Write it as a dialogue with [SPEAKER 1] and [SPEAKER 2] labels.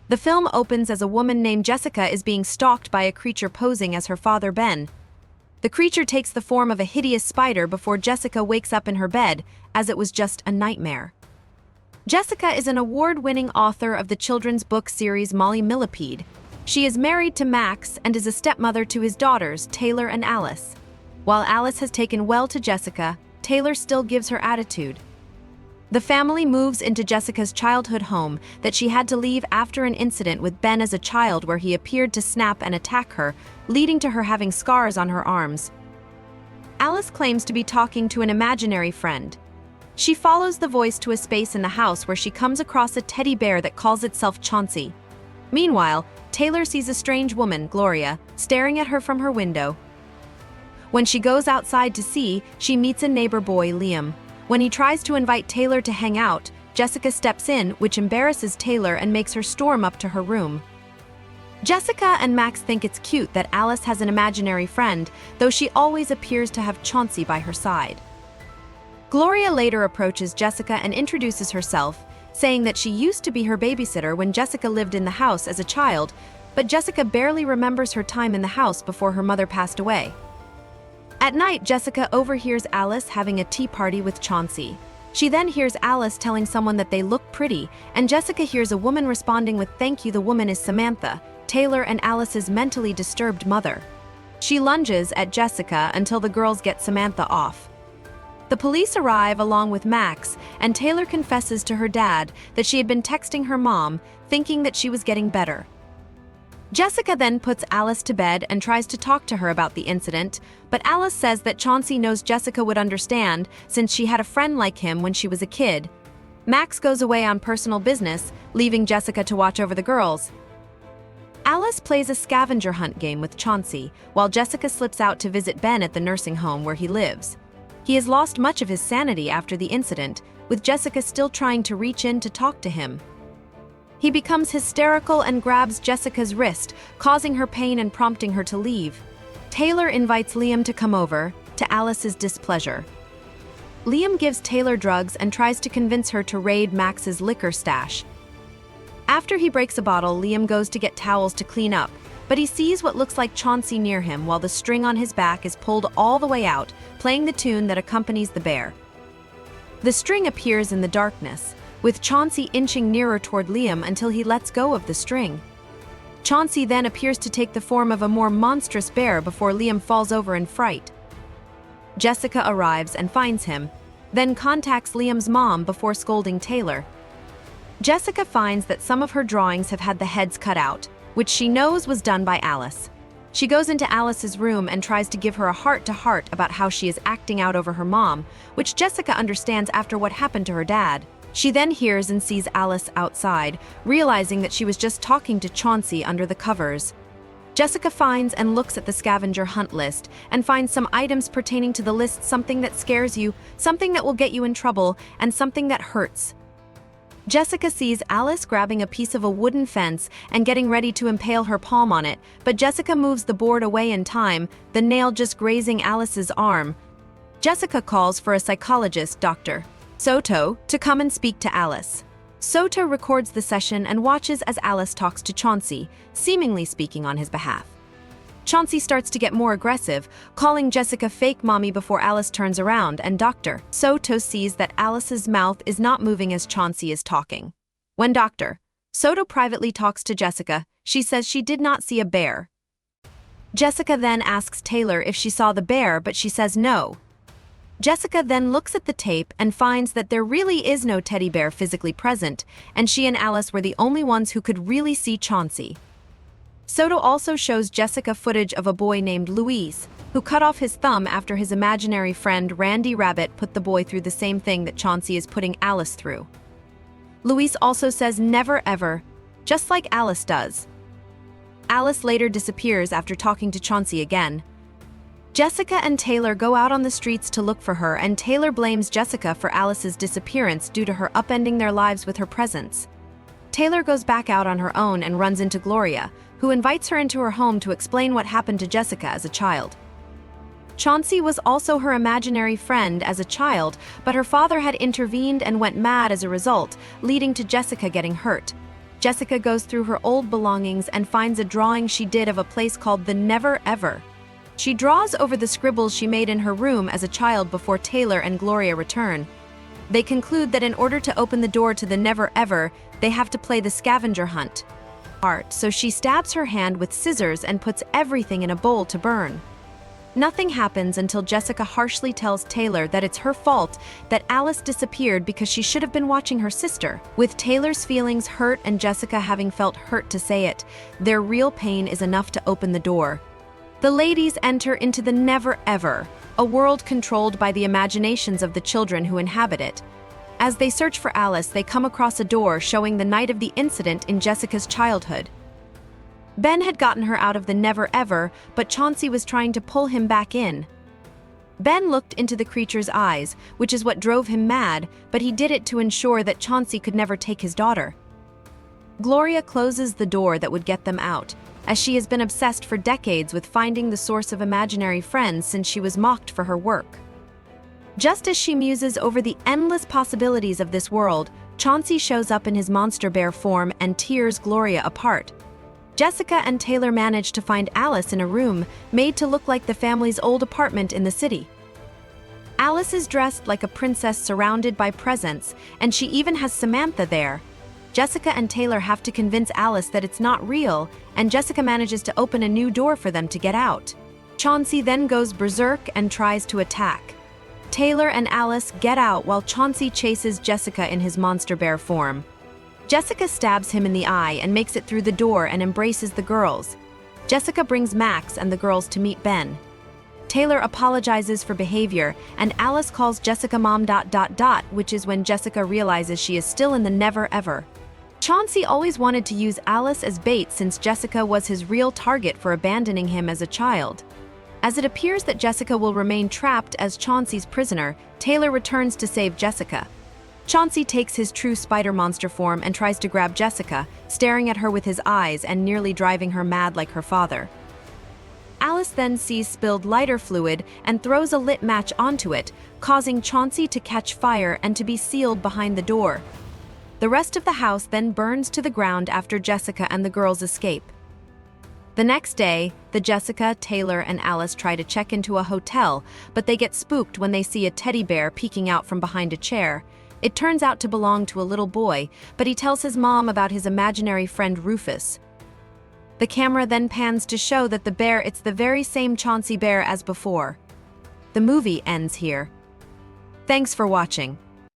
[SPEAKER 1] The film opens as a woman named Jessica is being stalked by a creature posing as her father Ben. The creature takes the form of a hideous spider before Jessica wakes up in her bed, as it was just a nightmare. Jessica is an award-winning author of the children's book series Molly Millipede. She is married to Max and is a stepmother to his daughters, Taylor and Alice. While Alice has taken well to Jessica, Taylor still gives her attitude. The family moves into Jessica's childhood home that she had to leave after an incident with Ben as a child where he appeared to snap and attack her, leading to her having scars on her arms. Alice claims to be talking to an imaginary friend. She follows the voice to a space in the house where she comes across a teddy bear that calls itself Chauncey. Meanwhile, Taylor sees a strange woman, Gloria, staring at her from her window. When she goes outside to see, she meets a neighbor boy, Liam. When he tries to invite Taylor to hang out, Jessica steps in, which embarrasses Taylor and makes her storm up to her room. Jessica and Max think it's cute that Alice has an imaginary friend, though she always appears to have Chauncey by her side. Gloria later approaches Jessica and introduces herself, saying that she used to be her babysitter when Jessica lived in the house as a child, but Jessica barely remembers her time in the house before her mother passed away. At night, Jessica overhears Alice having a tea party with Chauncey. She then hears Alice telling someone that they look pretty, and Jessica hears a woman responding with "Thank you." The woman is Samantha, Taylor and Alice's mentally disturbed mother. She lunges at Jessica until the girls get Samantha off. The police arrive along with Max, and Taylor confesses to her dad that she had been texting her mom, thinking that she was getting better. Jessica then puts Alice to bed and tries to talk to her about the incident, but Alice says that Chauncey knows Jessica would understand since she had a friend like him when she was a kid. Max goes away on personal business, leaving Jessica to watch over the girls. Alice plays a scavenger hunt game with Chauncey, while Jessica slips out to visit Ben at the nursing home where he lives. He has lost much of his sanity after the incident, with Jessica still trying to reach in to talk to him. He becomes hysterical and grabs Jessica's wrist, causing her pain and prompting her to leave. Taylor invites Liam to come over, to Alice's displeasure. Liam gives Taylor drugs and tries to convince her to raid Max's liquor stash. After he breaks a bottle, Liam goes to get towels to clean up, but he sees what looks like Chauncey near him while the string on his back is pulled all the way out, playing the tune that accompanies the bear. The string appears in the darkness, with Chauncey inching nearer toward Liam until he lets go of the string. Chauncey then appears to take the form of a more monstrous bear before Liam falls over in fright. Jessica arrives and finds him, then contacts Liam's mom before scolding Taylor. Jessica finds that some of her drawings have had the heads cut out, which she knows was done by Alice. She goes into Alice's room and tries to give her a heart-to-heart about how she is acting out over her mom, which Jessica understands after what happened to her dad. She then hears and sees Alice outside, realizing that she was just talking to Chauncey under the covers. Jessica finds and looks at the scavenger hunt list and finds some items pertaining to the list, something that scares you, something that will get you in trouble, and something that hurts. Jessica sees Alice grabbing a piece of a wooden fence and getting ready to impale her palm on it, but Jessica moves the board away in time, the nail just grazing Alice's arm. Jessica calls for a psychologist, Dr. Soto, to come and speak to Alice. Soto records the session and watches as Alice talks to Chauncey, seemingly speaking on his behalf. Chauncey starts to get more aggressive, calling Jessica fake mommy before Alice turns around, and Dr. Soto sees that Alice's mouth is not moving as Chauncey is talking. When Dr. Soto privately talks to Jessica, she says she did not see a bear. Jessica then asks Taylor if she saw the bear, but she says no. Jessica then looks at the tape and finds that there really is no teddy bear physically present, and she and Alice were the only ones who could really see Chauncey. Soto also shows Jessica footage of a boy named Luis, who cut off his thumb after his imaginary friend Randy Rabbit put the boy through the same thing that Chauncey is putting Alice through. Luis also says never ever, just like Alice does. Alice later disappears after talking to Chauncey again. Jessica and Taylor go out on the streets to look for her, and Taylor blames Jessica for Alice's disappearance due to her upending their lives with her presence. Taylor goes back out on her own and runs into Gloria, who invites her into her home to explain what happened to Jessica as a child. Chauncey was also her imaginary friend as a child, but her father had intervened and went mad as a result, leading to Jessica getting hurt. Jessica goes through her old belongings and finds a drawing she did of a place called the Never Ever. She draws over the scribbles she made in her room as a child before Taylor and Gloria return. They conclude that in order to open the door to the Never Ever, they have to play the scavenger hunt. So she stabs her hand with scissors and puts everything in a bowl to burn. Nothing happens until Jessica harshly tells Taylor that it's her fault that Alice disappeared because she should have been watching her sister. With Taylor's feelings hurt and Jessica having felt hurt to say it, their real pain is enough to open the door. The ladies enter into the Never Ever, a world controlled by the imaginations of the children who inhabit it. As they search for Alice, they come across a door showing the night of the incident in Jessica's childhood. Ben had gotten her out of the Never Ever, but Chauncey was trying to pull him back in. Ben looked into the creature's eyes, which is what drove him mad, but he did it to ensure that Chauncey could never take his daughter. Gloria closes the door that would get them out, as she has been obsessed for decades with finding the source of imaginary friends since she was mocked for her work. Just as she muses over the endless possibilities of this world, Chauncey shows up in his monster bear form and tears Gloria apart. Jessica and Taylor manage to find Alice in a room made to look like the family's old apartment in the city. Alice is dressed like a princess surrounded by presents, and she even has Samantha there. Jessica and Taylor have to convince Alice that it's not real, and Jessica manages to open a new door for them to get out. Chauncey then goes berserk and tries to attack. Taylor and Alice get out while Chauncey chases Jessica in his monster bear form. Jessica stabs him in the eye and makes it through the door and embraces the girls. Jessica brings Max and the girls to meet Ben. Taylor apologizes for behavior, and Alice calls Jessica mom ... which is when Jessica realizes she is still in the Never Ever. Chauncey always wanted to use Alice as bait since Jessica was his real target for abandoning him as a child. As it appears that Jessica will remain trapped as Chauncey's prisoner, Taylor returns to save Jessica. Chauncey takes his true spider monster form and tries to grab Jessica, staring at her with his eyes and nearly driving her mad like her father. Alice then sees spilled lighter fluid and throws a lit match onto it, causing Chauncey to catch fire and to be sealed behind the door. The rest of the house then burns to the ground after Jessica and the girls escape. The next day, Jessica, Taylor, and Alice try to check into a hotel, but they get spooked when they see a teddy bear peeking out from behind a chair. It turns out to belong to a little boy, but he tells his mom about his imaginary friend Rufus. The camera then pans to show that it's the very same Chauncey bear as before. The movie ends here. Thanks for watching.